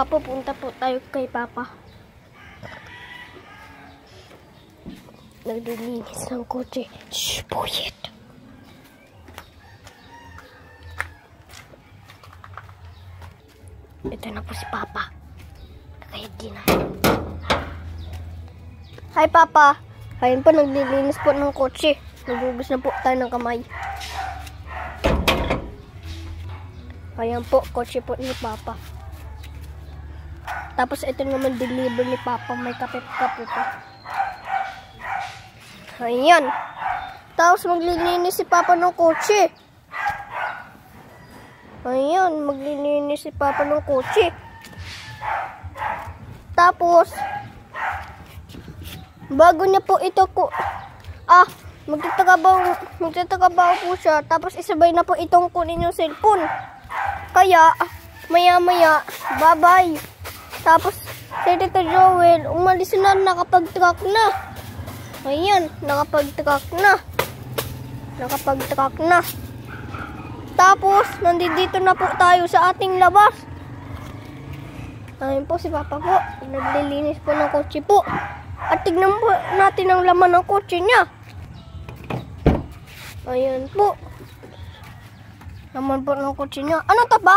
Tara po, punta po tayo kay Papa. Naglilinis ng kotse. Shhh, buyit. Ito na po si Papa. Nakahinti na. Hi, Papa. Ayun po, naglilinis po ng kotse. Nagugas na po tayo ng kamay. Ayan po, kotse po ni Papa. Tapos ito naman deliver ni Papa. May kape-kape pa. Ayan. Tapos maglilinis si Papa ng kotse. Ayan, maglilinis si Papa ng kotse. Tapos, bago niya po ito magtatagabaw po siya. Tapos isabay na po itong kunin yung cellphone. Kaya, maya-maya, bye-bye. Tapos, si Tito Joel, umalis na, nakapag-truck na. Ayan, nakapag-truck na. Nakapag-truck na. Tapos, nandito na po tayo sa ating labas. Ayun po si Papa po. Naglilinis po ng kotse po. At tignan po natin ang laman ng kotse niya. Ayan po. Laman po ng kotse niya. Ano to ba?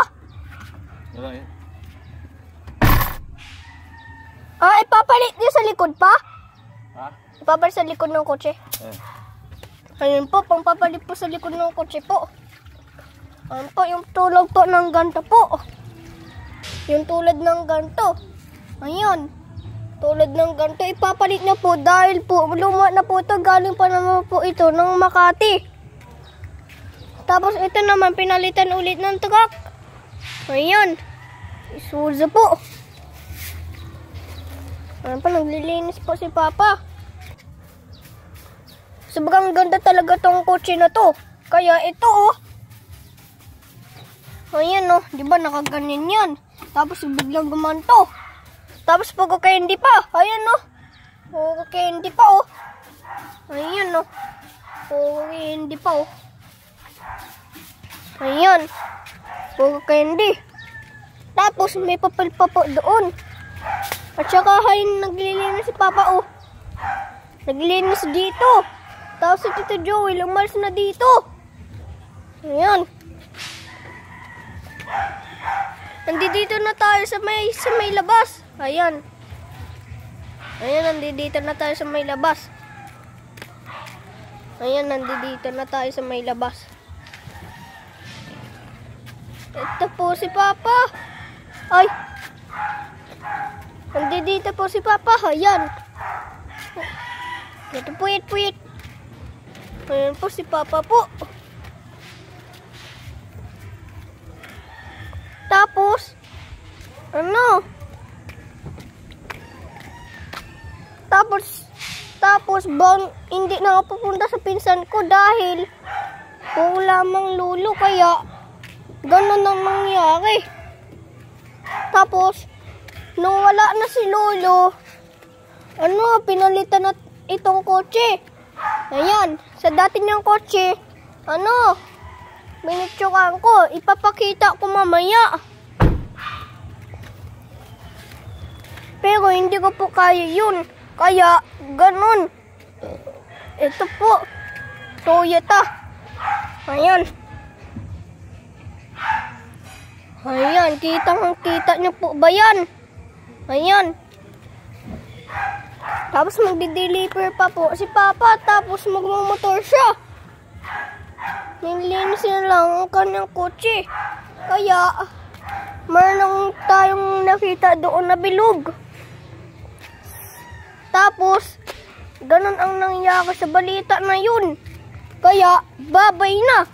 Wala yan. Ipapalit niya sa likod pa? Ha? Ipapalit sa likod ng kotse. Ayun po, pangpapalit po sa likod ng kotse po. Ayun po, yung tulog po ng ganto po. Yung tulad ng ganto. Ayun. Tulad ng ganto, ipapalit na po dahil po, luma na po ito. Galing pa naman po ito ng Makati. Tapos ito naman, pinalitan ulit ng truck. Ayun. Isuzu po. Ayun pa, naglilinis po si Papa. Sobrang ganda talaga tong kotse na to. Kaya ito ayan di ba nakaganyan yan. Tapos biglang gumanto. Tapos pagka-candy pa. Ayan pagka-candy pa Ayan pagka-candy pa Ayan. Pagka-candy. Tapos may papel pa po doon. At saka naglilinis si Papa naglilinis dito. Tapos si Tito Joel umalis na dito. Ayan. Nandito na tayo sa may labas. Ayan. Ayan, nandito na tayo sa may labas. Ayan, nandito na tayo sa may labas. Ito po si Papa. Ay. Nandito po si Papa. Ayan. Ito puyit. Ayan po si Papa po. Tapos, Tapos, hindi na ako pupunta sa pinsan ko dahil wala mang lulo, kaya ganun ang nangyari. Tapos, nung wala na si Lolo, pinalitan na itong kotse. Ayan, sa dati niyang kotse, binitsukan ko, ipapakita ko mamaya. Pero hindi ko po kaya yun. Kaya, ganun. Ito po, Toyota. Ayan. Ayan, kita niyo po ba yan? Ayan. Tapos magdi-deliver pa po si Papa, tapos magmumotor siya. Nilinis na lang ang kanyang kotse. Kaya, meron tayong nakita doon na bilog. Tapos, ganun ang nangyari sa balita na yun. Kaya, babay na.